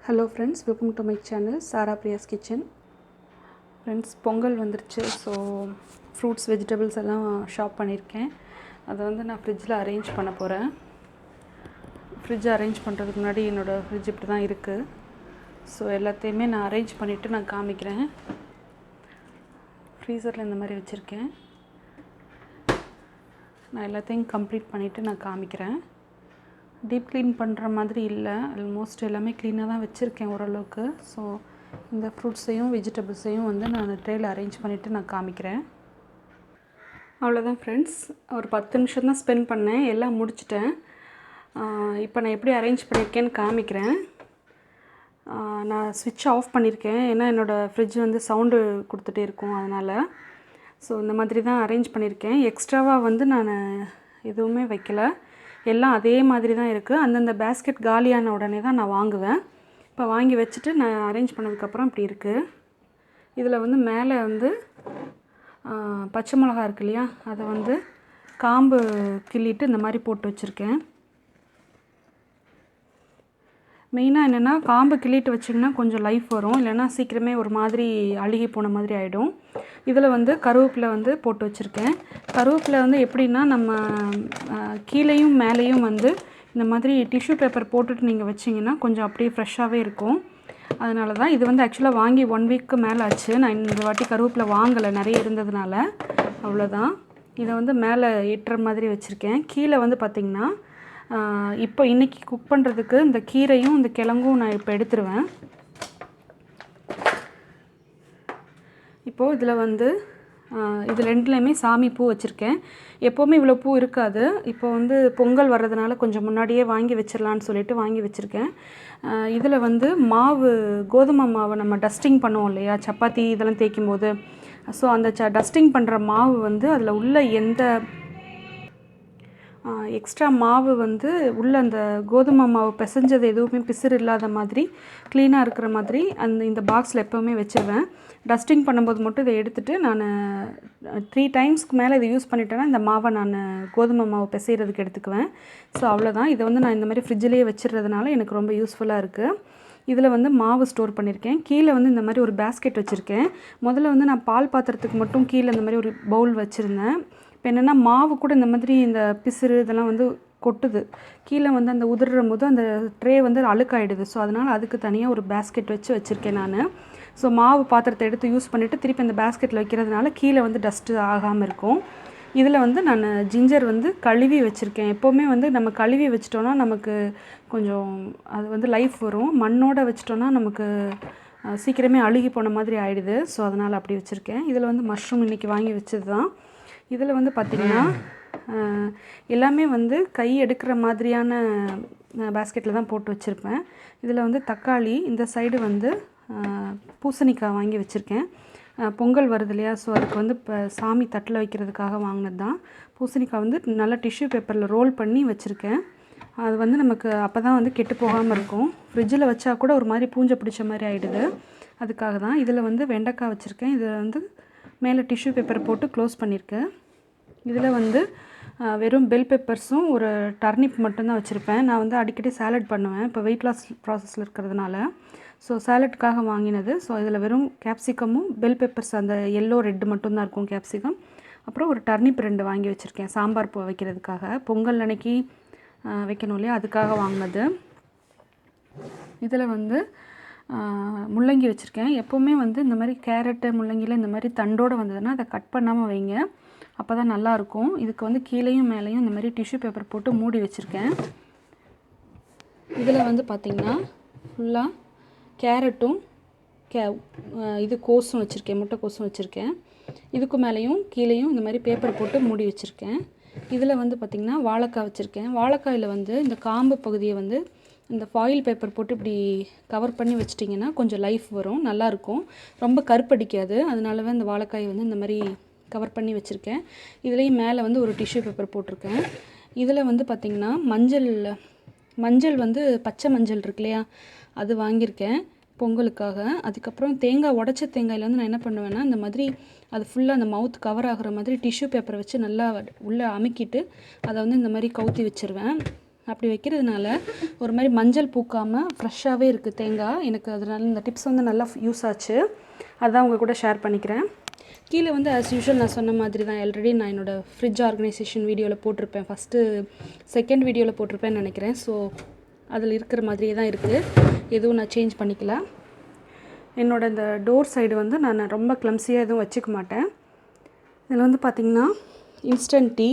Hello friends, welcome to my channel Sara Priya's Kitchen. Friends, Pongal வந்துருச்சு. So fruits vegetables எல்லாம் shop பண்ணியிருக்கேன். அதை வந்து நான் ஃப்ரிட்ஜில் அரேஞ்ச் பண்ண போகிறேன். ஃப்ரிட்ஜை அரேஞ்ச் பண்ணுறதுக்கு முன்னாடி என்னோடய ஃப்ரிட்ஜ் இப்படி தான் இருக்குது. ஸோ எல்லாத்தையுமே நான் அரேஞ்ச் பண்ணிவிட்டு நான் காமிக்கிறேன். ஃப்ரீசரில் இந்த மாதிரி வச்சுருக்கேன். நான் எல்லாத்தையும் கம்ப்ளீட் பண்ணிவிட்டு நான் காமிக்கிறேன். டீப் க்ளீன் பண்ணுற மாதிரி இல்லை, ஆல்மோஸ்ட் எல்லாமே க்ளீனாக தான் வச்சுருக்கேன் ஓரளவுக்கு. ஸோ இந்த ஃப்ரூட்ஸையும் வெஜிடபிள்ஸையும் வந்து நான் ட்ரேயில் அரேஞ்ச் பண்ணிவிட்டு நான் காமிக்கிறேன். அவ்வளோதான் ஃப்ரெண்ட்ஸ், ஒரு 10 நிமிஷம் தான் ஸ்பெண்ட் பண்ணேன், எல்லாம் முடிச்சிட்டேன். இப்போ நான் எப்படி அரேஞ்ச் பண்ணியிருக்கேன்னு காமிக்கிறேன். நான் ஸ்விட்ச் ஆஃப் பண்ணியிருக்கேன், ஏன்னா என்னோடய ஃப்ரிட்ஜ் வந்து சவுண்டு கொடுத்துட்டே இருக்கும், அதனால். ஸோ இந்த மாதிரி தான் அரேஞ்ச் பண்ணியிருக்கேன். எக்ஸ்ட்ராவாக வந்து நான் எதுவுமே வைக்கலை, எல்லாம் அதே மாதிரி தான் இருக்குது. அந்தந்த பேஸ்கெட் காலியான உடனே தான் நான் வாங்குவேன். இப்போ வாங்கி வச்சுட்டு நான் அரேஞ்ச் பண்ணதுக்கப்புறம் இப்படி இருக்குது. இதில் வந்து மேலே வந்து பச்சை மிளகா இருக்கு இல்லையா, அதை வந்து காம்பு கிள்ளிட்டு இந்த மாதிரி போட்டு வச்சுருக்கேன். மெயினாக என்னென்னா, காம்பு கிள்ளிட்டு வச்சிங்கன்னா கொஞ்சம் லைஃப் வரும், இல்லைன்னா சீக்கிரமே ஒரு மாதிரி அழுகி போன மாதிரி ஆகிடும். இதில் வந்து கருவேப்பிலை வந்து போட்டு வச்சுருக்கேன். கருவேப்பிலை வந்து எப்படின்னா, நம்ம கீழேயும் மேலேயும் வந்து இந்த மாதிரி டிஷ்யூ பேப்பர் போட்டுட்டு நீங்கள் வச்சிங்கன்னா கொஞ்சம் அப்படியே ஃப்ரெஷ்ஷாகவே இருக்கும். அதனால தான் இது வந்து ஆக்சுவலாக வாங்கி 1 வீக்கு மேலே ஆச்சு. நான் இந்த வாட்டி கருவேப்பிலை வாங்கலை, நிறைய இருந்ததுனால. அவ்வளோதான். இதை வந்து மேலே ஏற்றுற மாதிரி வச்சுருக்கேன். கீழே வந்து பார்த்திங்கன்னா, இப்போ இன்றைக்கி குக் பண்ணுறதுக்கு இந்த கீரையும் இந்த கிழங்கும் நான் இப்போ எடுத்துருவேன். இப்போது இதில் வந்து இது ரெண்டுலேயுமே சாமி பூ வச்சுருக்கேன். எப்போவுமே இவ்வளோ பூ இருக்காது. இப்போ வந்து பொங்கல் வர்றதுனால கொஞ்சம் முன்னாடியே வாங்கி வச்சிடலான்னு சொல்லிட்டு வாங்கி வச்சுருக்கேன். இதில் வந்து மாவு, கோதுமை மாவு நம்ம டஸ்டிங் பண்ணுவோம் இல்லையா, சப்பாத்தி இதெல்லாம் தேய்க்கும் போது. ஸோ அந்த டஸ்டிங் பண்ணுற மாவு வந்து அதில் உள்ள எந்த எக்ஸ்ட்ரா மாவு வந்து உள்ள அந்த கோதுமை மாவு பிசைஞ்சது எதுவுமே பிசுறு இல்லாத மாதிரி க்ளீனாக இருக்கிற மாதிரி இந்த பாக்ஸில் எப்போவுமே வச்சுருவேன். டஸ்டிங் பண்ணும்போது மட்டும் இதை எடுத்துகிட்டு நான் 3 டைம்ஸ்க்கு மேலே இதை யூஸ் பண்ணிட்டேன்னா இந்த மாவை நான் கோதுமை மாவு பிசைகிறதுக்கு எடுத்துக்குவேன். ஸோ அவ்வளோதான். இதை வந்து நான் இந்த மாதிரி ஃப்ரிட்ஜிலேயே வச்சுறதுனால எனக்கு ரொம்ப யூஸ்ஃபுல்லாக இருக்குது. இதில் வந்து மாவு ஸ்டோர் பண்ணியிருக்கேன். கீழே வந்து இந்த மாதிரி ஒரு பேஸ்கெட் வச்சுருக்கேன். முதல்ல வந்து நான் பால் பாத்திரத்துக்கு மட்டும் கீழே இந்த மாதிரி ஒரு பவுல் வச்சுருந்தேன். இப்போ என்னென்னா, மாவு கூட இந்த மாதிரி இந்த பிசுறு இதெல்லாம் வந்து கொட்டுது கீழே வந்து அந்த உதிர்ற போது அந்த ட்ரே வந்து அழுக்காயிடுது. ஸோ அதனால் அதுக்கு தனியாக ஒரு பேஸ்கெட் வச்சுருக்கேன் நான். ஸோ மாவு பாத்திரத்தை எடுத்து யூஸ் பண்ணிவிட்டு திருப்பி அந்த பேஸ்கெட்டில் வைக்கிறதுனால கீழே வந்து டஸ்ட்டு ஆகாமல் இருக்கும். இதில் வந்து நான் ஜிஞ்சர் வந்து கழுவி வச்சுருக்கேன். எப்போவுமே வந்து நம்ம கழுவி வச்சிட்டோன்னா நமக்கு கொஞ்சம் அது வந்து லைஃப் வரும். மண்ணோடு வச்சிட்டோன்னா நமக்கு சீக்கிரமே அழுகி போன மாதிரி ஆகிடுது. ஸோ அதனால் அப்படி வச்சுருக்கேன். இதில் வந்து மஷ்ரூம் இன்றைக்கி வாங்கி வச்சது தான். இதில் வந்து பார்த்திங்கன்னா, எல்லாமே வந்து கை எடுக்கிற மாதிரியான பேஸ்கெட்டில் தான் போட்டு வச்சுருப்பேன். இதில் வந்து தக்காளி, இந்த சைடு வந்து பூசணிக்காய் வாங்கி வச்சுருக்கேன். பொங்கல் வருது இல்லையா, ஸோ அதுக்கு வந்து இப்போ சாமி தட்டில் வைக்கிறதுக்காக வாங்கினது தான். பூசணிக்காய் வந்து நல்லா டிஷ்யூ பேப்பரில் ரோல் பண்ணி வச்சுருக்கேன். அது வந்து நமக்கு அப்போ தான் வந்து கெட்டு போகாமல் இருக்கும். ஃப்ரிட்ஜில் வச்சா கூட ஒரு மாதிரி பூஞ்சை பிடிச்ச மாதிரி ஆகிடுது, அதுக்காக தான். இதில் வந்து வெண்டைக்காய் வச்சுருக்கேன். இதில் வந்து மேலே டிஷ்யூ பேப்பரை போட்டு க்ளோஸ் பண்ணியிருக்கேன். இதில் வந்து வெறும் பெல் பெப்பர்ஸும் ஒரு டர்னிப் மட்டும்தான் வச்சுருப்பேன். நான் வந்து அடிக்கடி சாலட் பண்ணுவேன், இப்போ வெயிட் லாஸ் ப்ராசஸில் இருக்கிறதுனால. ஸோ சாலட்டுக்காக வாங்கினது. ஸோ இதில் வெறும் கேப்சிகமும் பெல் பெப்பர்ஸ் அந்த எல்லோ ரெட்டு மட்டும்தான் இருக்கும் கேப்சிகம். அப்புறம் ஒரு டர்னிப் 2 வாங்கி வச்சுருக்கேன், சாம்பார் பூ வைக்கிறதுக்காக. பொங்கல் அன்னைக்கு வைக்கணும் இல்லையா, அதுக்காக வாங்கினது. இதில் வந்து முள்ளங்கி வச்சுருக்கேன். எப்போவுமே வந்து இந்த மாதிரி கேரட்டு முள்ளங்கியில் இந்த மாதிரி தண்டோடு வந்ததுன்னா அதை கட் பண்ணாமல் வைங்க, அப்போ தான் நல்லாயிருக்கும். இதுக்கு வந்து கீழேயும் மேலேயும் இந்த மாதிரி டிஷ்யூ பேப்பர் போட்டு மூடி வச்சுருக்கேன். இதில் வந்து பார்த்திங்கன்னா ஃபுல்லாக கேரட்டும் இது கோஸும் வச்சுருக்கேன், முட்டை கோஸும் வச்சுருக்கேன். இதுக்கு மேலேயும் கீழேயும் இந்த மாதிரி பேப்பர் போட்டு மூடி வச்சுருக்கேன். இதில் வந்து பார்த்திங்கன்னா வாழைக்காய் வச்சுருக்கேன். வாழைக்காயில் வந்து இந்த காம்பு பகுதியை வந்து இந்த ஃபாயில் பேப்பர் போட்டு இப்படி கவர் பண்ணி வச்சிட்டிங்கன்னா கொஞ்சம் லைஃப் வரும், நல்லாயிருக்கும், ரொம்ப கருப்படிக்காது. அதனாலவே இந்த வாழைக்காயை வந்து இந்த மாதிரி கவர் பண்ணி வச்சுருக்கேன். இதுலேயும் மேலே வந்து ஒரு டிஷ்யூ பேப்பர் போட்டிருக்கேன். இதில் வந்து பார்த்திங்கன்னா மஞ்சள் வந்து பச்சை மஞ்சள் இருக்கு இல்லையா, அது வாங்கியிருக்கேன் பொங்கலுக்காக. அதுக்கப்புறம் தேங்காய், உடச்ச தேங்காயில் வந்து நான் என்ன பண்ணுவேன்னா, இந்த மாதிரி அது ஃபுல்லாக அந்த மவுத் கவர் ஆகிற மாதிரி டிஷ்யூ பேப்பரை வச்சு நல்லா உள்ளே அமுக்கிட்டு அதை வந்து இந்த மாதிரி கவுத்தி வச்சுருவேன். அப்படி வைக்கிறதுனால ஒரு மாதிரி மஞ்சள் பூக்காமல் ஃப்ரெஷ்ஷாகவே இருக்குது தேங்காய். எனக்கு அதனால் இந்த டிப்ஸ் வந்து நல்லா யூஸ் ஆச்சு. அதுதான் உங்கள் கூட ஷேர் பண்ணிக்கிறேன். கீழே வந்து ஆஸ் யூஷுவல் நான் சொன்ன மாதிரி தான் ஆல்ரெடி நான் என்னோடய ஃப்ரிட்ஜ் ஆர்கனைசேஷன் வீடியோவில் போட்டிருப்பேன். செகண்ட் வீடியோவில் போட்டிருப்பேன்னு நினைக்கிறேன். ஸோ அதில் இருக்கிற மாதிரியே தான் இருக்குது, எதுவும் நான் சேஞ்ச் பண்ணிக்கல. என்னோடய இந்த டோர் சைடு வந்து நான் ரொம்ப கிளம்ஸியாக எதுவும் வச்சுக்க மாட்டேன். இதில் வந்து பார்த்திங்கன்னா இன்ஸ்டன்ட் டீ,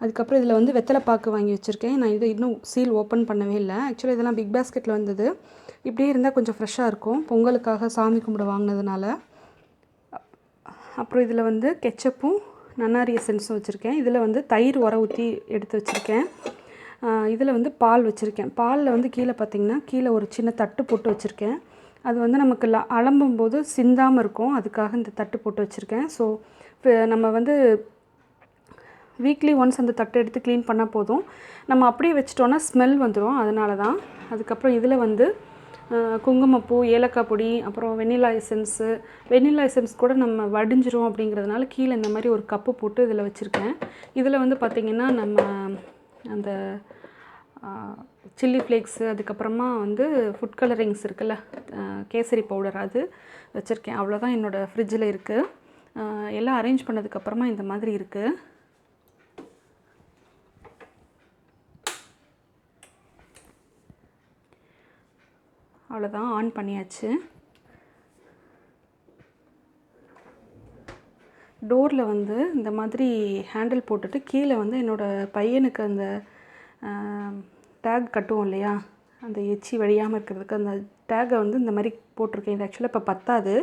அதுக்கப்புறம் இதில் வந்து வெத்தலை பாக்கு வாங்கி வச்சுருக்கேன். நான் இதை இன்னும் சீல் ஓப்பன் பண்ணவே இல்லை. ஆக்சுவலாக இதெல்லாம் பிக் பாஸ்கெட்டில் வந்தது. இப்படியே இருந்தால் கொஞ்சம் ஃப்ரெஷ்ஷாக இருக்கும், பொங்கலுக்காக சாமி கும்பிட வாங்கினதுனால. அப்புறம் இதில் வந்து கெச்சப்பும் நன்னாரி எசன்ஸும் வச்சுருக்கேன். இதில் வந்து தயிர் உர ஊற்றி எடுத்து வச்சுருக்கேன். இதில் வந்து பால் வச்சுருக்கேன். பாலில் வந்து கீழே பார்த்திங்கன்னா கீழே ஒரு சின்ன தட்டு போட்டு வச்சுருக்கேன். அது வந்து நமக்கு அலம்பும்போது சிந்தாமல் இருக்கும், அதுக்காக இந்த தட்டு போட்டு வச்சுருக்கேன். ஸோ நம்ம வந்து வீக்லி ஒன்ஸ் அந்த தட்டை எடுத்து க்ளீன் பண்ணால் போதும். நம்ம அப்படியே வச்சிட்டோன்னா ஸ்மெல் வந்துடும், அதனால தான். அதுக்கப்புறம் இதில் வந்து குங்குமப்பூ, ஏலக்காய் பொடி, அப்புறம் வெண்ணிலா எசன்ஸ் கூட நம்ம வடிஞ்சிரும் அப்படிங்கிறதுனால கீழே இந்த மாதிரி ஒரு கப்பு போட்டு இதில் வச்சுருக்கேன். இதில் வந்து பார்த்திங்கன்னா நம்ம அந்த சில்லி ஃப்ளேக்ஸு, அதுக்கப்புறமா வந்து ஃபுட் கலரிங்ஸ் இருக்குல்ல, கேசரி பவுடர், அது வச்சுருக்கேன். அவ்வளோதான் என்னோடய ஃப்ரிட்ஜில் இருக்குது. எல்லாம் அரேஞ்ச் பண்ணதுக்கப்புறமா இந்த மாதிரி இருக்குது. அவ்வளோதான், ஆன் பண்ணியாச்சு. டோரில் வந்து இந்த மாதிரி ஹேண்டில் போட்டுட்டு கீழே வந்து என்னோடய பையனுக்கு அந்த டேக் கட்டுவோம் இல்லையா, அந்த எச்சி வழியாமல் இருக்கிறதுக்கு அந்த டேக்கை வந்து இந்த மாதிரி போட்டிருக்கேன். இது ஆக்சுவலாக இப்போ பத்தாது.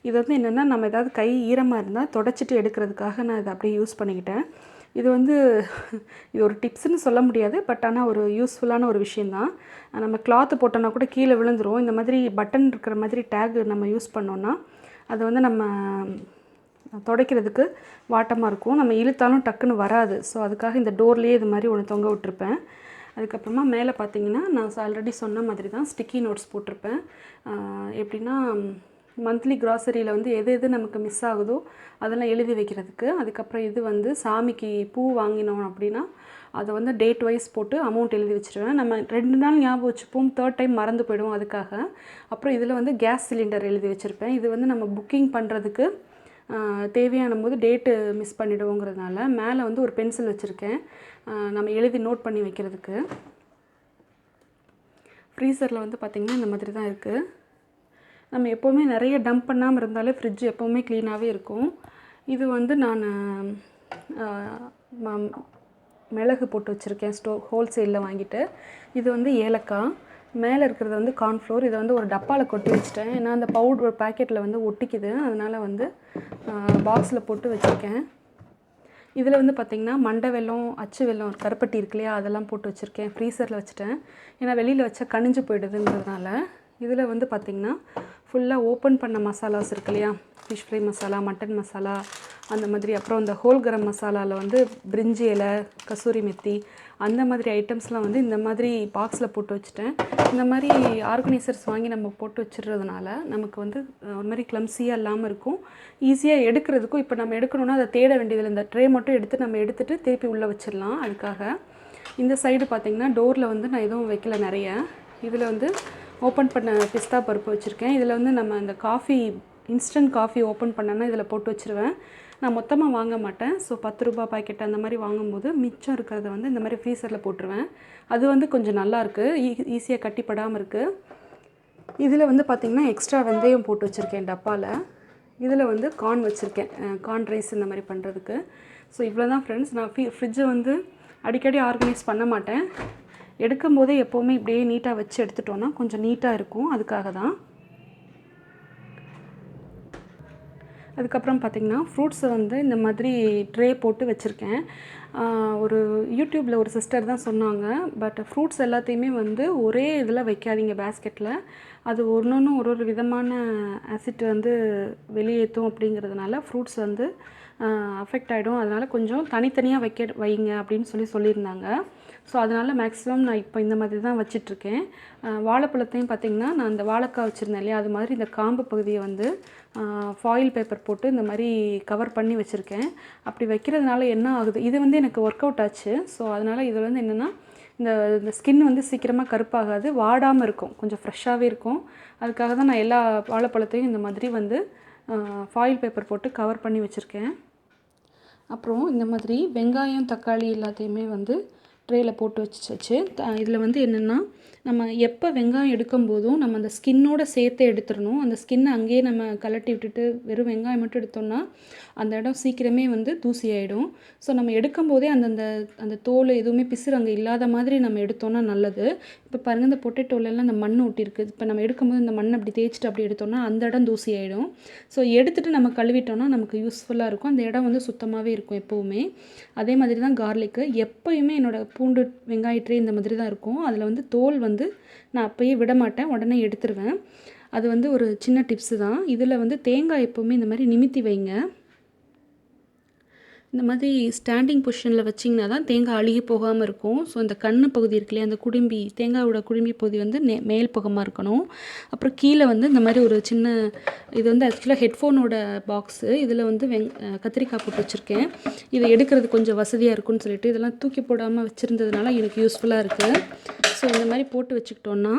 இது வந்து என்னென்னா நம்ம ஏதாவது கை ஈரமாக இருந்தால் தொடச்சிட்டு எடுக்கிறதுக்காக நான் இதை அப்படியே யூஸ் பண்ணிக்கிட்டேன். இது வந்து இது ஒரு டிப்ஸ்னு சொல்ல முடியாது, பட் ஆனால் ஒரு யூஸ்ஃபுல்லான ஒரு விஷயந்தான். நம்ம கிளாத்து போட்டோன்னா கூட கீழே விழுந்துரும். இந்த மாதிரி பட்டன் இருக்கிற மாதிரி டேக் நம்ம யூஸ் பண்ணோன்னா அது வந்து நம்ம துடைக்கிறதுக்கு வாட்டமாக இருக்கும், நம்ம இழுத்தாலும் டக்குன்னு வராது. ஸோ அதுக்காக இந்த டோர்லேயே இது மாதிரி ஒன்று தொங்க விட்டுருப்பேன். அதுக்கப்புறமா மேலே பார்த்திங்கன்னா நான் ஆல்ரெடி சொன்ன மாதிரி தான் ஸ்டிக்கி நோட்ஸ் போட்டிருப்பேன். எப்படின்னா மந்த்லி க்ராசரியில் வந்து எது நமக்கு மிஸ் ஆகுதோ அதெல்லாம் எழுதி வைக்கிறதுக்கு. அதுக்கப்புறம் இது வந்து சாமிக்கு பூ வாங்கினோம் அப்படின்னா அதை வந்து டேட் வைஸ் போட்டு அமௌண்ட் எழுதி வச்சுருவேன். நம்ம 2 நாள் ஞாபகம் வச்சுப்போம், 3rd டைம் மறந்து போய்டுவோம், அதுக்காக. அப்புறம் இதில் வந்து கேஸ் சிலிண்டர் எழுதி வச்சுருப்பேன். இது வந்து நம்ம புக்கிங் பண்ணுறதுக்கு தேவையான போது டேட்டு மிஸ் பண்ணிவிடுவோங்கிறதுனால மேலே வந்து ஒரு பென்சில் வச்சுருக்கேன், நம்ம எழுதி நோட் பண்ணி வைக்கிறதுக்கு. ஃப்ரீசரில் வந்து பார்த்திங்கன்னா இந்த மாதிரி தான் இருக்குது. நம்ம எப்போவுமே நிறைய டம்ப் பண்ணாமல் இருந்தாலே ஃப்ரிட்ஜ் எப்போவுமே க்ளீனாகவே இருக்கும். இது வந்து நான் மிளகு போட்டு வச்சுருக்கேன், ஹோல்சேலில் வாங்கிட்டு. இது வந்து ஏலக்காய், மேலே இருக்கிறது வந்து கார்ன்ஃப்ளோர். இதை வந்து ஒரு டப்பாவில் கொட்டி வச்சுட்டேன், ஏன்னா அந்த பவுடர் பேக்கெட்டில் வந்து ஒட்டிக்குது, அதனால் வந்து பாக்ஸில் போட்டு வச்சுருக்கேன். இதில் வந்து பார்த்திங்கன்னா மண்டை வெல்லம், அச்சு வெல்லம், கருப்பட்டி இருக்கு இல்லையா, அதெல்லாம் போட்டு வச்சுருக்கேன். ஃப்ரீசரில் வச்சுட்டேன், ஏன்னா வெளியில் வச்சா கனிஞ்சு போய்டுதுங்கிறதுனால. இதில் வந்து பார்த்திங்கன்னா ஃபுல்லாக ஓப்பன் பண்ண மசாலாஸ் இருக்கு இல்லையா, fish fry masala, mutton masala, அந்த மாதிரி. அப்புறம் இந்த ஹோல் கரம் மசாலாவில் வந்து பிரிஞ்சி இலை, கசூரி மெத்தி, அந்த மாதிரி ஐட்டம்ஸ்லாம் வந்து இந்த மாதிரி பாக்ஸில் போட்டு வச்சுட்டேன். இந்த மாதிரி ஆர்கனைசர்ஸ் வாங்கி நம்ம போட்டு வச்சுடுறதுனால நமக்கு வந்து ஒரு மாதிரி கிளம்ஸியாக இல்லாமல் இருக்கும், ஈஸியாக எடுக்கிறதுக்கும். இப்போ நம்ம எடுக்கணுன்னா அதை தேட வேண்டியதில்லை, இந்த ட்ரே மட்டும் எடுத்து நம்ம எடுத்துகிட்டு திருப்பி உள்ளே வச்சிடலாம். அதுக்காக இந்த சைடு பார்த்திங்கன்னா டோரில் வந்து நான் எதுவும் வைக்கல நிறைய. இதில் வந்து ஓப்பன் பண்ண பிஸ்தா பருப்பு வச்சுருக்கேன். இதில் வந்து நம்ம இந்த இன்ஸ்டன்ட் காஃபி ஓப்பன் பண்ணேன்னா இதில் போட்டு வச்சுருவேன். நான் மொத்தமாக வாங்க மாட்டேன். ஸோ 10 ரூபா பாக்கெட் அந்த மாதிரி வாங்கும்போது மிச்சம் இருக்கிறத வந்து இந்த மாதிரி ஃப்ரீசரில் போட்டுருவேன். அது வந்து கொஞ்சம் நல்லாயிருக்கு, ஈஸியாக கட்டிப்படாமல் இருக்குது. இதில் வந்து பார்த்திங்கன்னா எக்ஸ்ட்ரா வெந்தயம் போட்டு வச்சுருக்கேன் டப்பாவில். இதில் வந்து கார்ன் வச்சுருக்கேன், கார்ன் ரைஸ் இந்த மாதிரி பண்ணுறதுக்கு. ஸோ இவ்வளோ தான் ஃப்ரெண்ட்ஸ். நான் ஃப்ரிட்ஜை வந்து அடிக்கடி ஆர்கனைஸ் பண்ண மாட்டேன், எடுக்கும் போதே எப்போவுமே இப்படியே நீட்டாக வச்சு எடுத்துட்டோன்னா கொஞ்சம் நீட்டாக இருக்கும், அதுக்காக தான். அதுக்கப்புறம் பார்த்திங்கன்னா ஃப்ரூட்ஸை வந்து இந்த மாதிரி ட்ரே போட்டு வச்சுருக்கேன். ஒரு யூடியூப்பில் ஒரு சிஸ்டர் தான் சொன்னாங்க, பட் ஃப்ரூட்ஸ் எல்லாத்தையுமே வந்து ஒரே இதில் வைக்காதீங்க பேஸ்கெட்டில், அது ஒன்று ஒரு விதமான ஆசிட் வந்து வெளியேற்றும் அப்படிங்கிறதுனால ஃப்ரூட்ஸ் வந்து அஃபெக்ட் ஆகிடும். அதனால் கொஞ்சம் தனித்தனியாக வைங்க அப்படின்னு சொல்லியிருந்தாங்க. ஸோ அதனால் மேக்ஸிமம் நான் இப்போ இந்த மாதிரி தான் வச்சிட்ருக்கேன். வாழைப்பழத்தையும் பார்த்திங்கன்னா நான் அந்த வாழைக்காய் வச்சுருந்தேன் இல்லையா, அது மாதிரி இந்த காம்பு பகுதியை வந்து ஃபாயில் பேப்பர் போட்டு இந்த மாதிரி கவர் பண்ணி வச்சுருக்கேன். அப்படி வைக்கிறதுனால என்ன ஆகுது, இது வந்து எனக்கு ஒர்க் அவுட் ஆச்சு. ஸோ அதனால் இது வந்து என்னென்னா இந்த இந்த ஸ்கின் வந்து சீக்கிரமாக கருப்பாகாது, வாடாமல் இருக்கும், கொஞ்சம் ஃப்ரெஷ்ஷாகவே இருக்கும். அதுக்காக தான் நான் எல்லா வாழைப்பழத்தையும் இந்த மாதிரி வந்து ஃபாயில் பேப்பர் போட்டு கவர் பண்ணி வச்சுருக்கேன். அப்புறம் இந்த மாதிரி வெங்காயம், தக்காளி எல்லாத்தையுமே வந்து ட்ரேயில் போட்டு வச்சாச்சு. இதில் வந்து என்னென்னா, நம்ம எப்போ வெங்காயம் எடுக்கும்போதும் நம்ம அந்த ஸ்கின்னோட சேர்த்து எடுத்துடணும். அந்த ஸ்கின்னை அங்கேயே நம்ம கலட்டி விட்டுட்டு வெறும் வெங்காயம் மட்டும் எடுத்தோம்னா அந்த இடம் சீக்கிரமே வந்து தூசி ஆகிடும். ஸோ நம்ம எடுக்கும்போதே அந்த தோல் எதுவுமே பிசுறு அங்கே இல்லாத மாதிரி நம்ம எடுத்தோம்னா நல்லது. இப்போ பாருங்கள், இந்த பொட்டேட்டோலெல்லாம் அந்த மண் ஒட்டியிருக்கு. இப்போ நம்ம எடுக்கும்போது இந்த மண் அப்படி தேய்ச்சிட்டு அப்படி எடுத்தோம்னா அந்த இடம் தூசி ஆகிடும். ஸோ எடுத்துகிட்டு நம்ம கழுவிட்டோம்னா நமக்கு யூஸ்ஃபுல்லாக இருக்கும். அந்த இடம் வந்து சுத்தமாகவே இருக்கும் எப்போவுமே. அதே மாதிரி தான் கார்லிக்கு. எப்போயுமே என்னோடய பூண்டு வெங்காயத்திலே இந்த மாதிரி தான் இருக்கும். அதில் வந்து தோல் வந்து நான் அப்போயே விட மாட்டேன், உடனே எடுத்துருவேன். அது வந்து ஒரு சின்ன டிப்ஸு தான். இதில் வந்து தேங்காய் எப்போவுமே இந்த மாதிரி நிமித்தி வைங்க. இந்த மாதிரி ஸ்டாண்டிங் பொசிஷனில் வச்சிங்கன்னா தான் தேங்காய் அழுகி போகாமல் இருக்கும். ஸோ இந்த கண்ணு பகுதி இருக்கு இல்லையா, அந்த குடும்பி, தேங்காயோட குடும்பி பகுதி வந்து மேல் பக்கமாக இருக்கணும். அப்புறம் கீழே வந்து இந்த மாதிரி ஒரு சின்ன, இது வந்து ஆக்சுவலாக ஹெட்ஃபோனோட பாக்ஸு. இதில் வந்து கத்திரிக்காய் போட்டு வச்சுருக்கேன். இதை எடுக்கிறது கொஞ்சம் வசதியாக இருக்கும்னு சொல்லிட்டு இதெல்லாம் தூக்கி போடாமல் வச்சுருந்ததுனால எனக்கு யூஸ்ஃபுல்லாக இருக்குது. ஸோ இந்த மாதிரி போட்டு வச்சுக்கிட்டோன்னா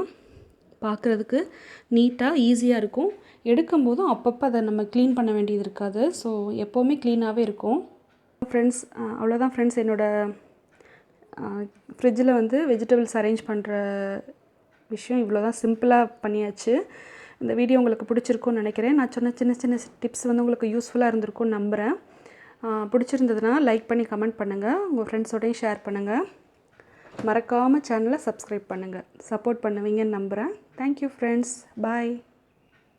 பார்க்குறதுக்கு நீட்டாக ஈஸியாக இருக்கும். எடுக்கும்போதும் அப்பப்போ அதை நம்ம க்ளீன் பண்ண வேண்டியது இருக்காது. ஸோ எப்போவுமே க்ளீனாகவே இருக்கும். ஃப்ரெண்ட்ஸ், அவ்வளோதான் ஃப்ரெண்ட்ஸ், என்னோடய ஃப்ரிட்ஜில் வந்து வெஜிடபிள்ஸ் அரேஞ்ச் பண்ணுற விஷயம் இவ்வளோ தான். சிம்பிளாக பண்ணியாச்சு. இந்த வீடியோ உங்களுக்கு பிடிச்சிருக்குன்னு நினைக்கிறேன். நான் சொன்ன சின்ன சின்ன டிப்ஸ் வந்து உங்களுக்கு யூஸ்ஃபுல்லாக இருந்திருக்கும்னு நம்புகிறேன். பிடிச்சிருந்ததுன்னா லைக் பண்ணி கமெண்ட் பண்ணுங்கள், உங்கள் ஃப்ரெண்ட்ஸோடையும் ஷேர் பண்ணுங்கள். மறக்காமல் சேனலை சப்ஸ்கிரைப் பண்ணுங்கள். சப்போர்ட் பண்ணுவீங்கன்னு நம்புகிறேன். தேங்க்யூ ஃப்ரெண்ட்ஸ், பாய்.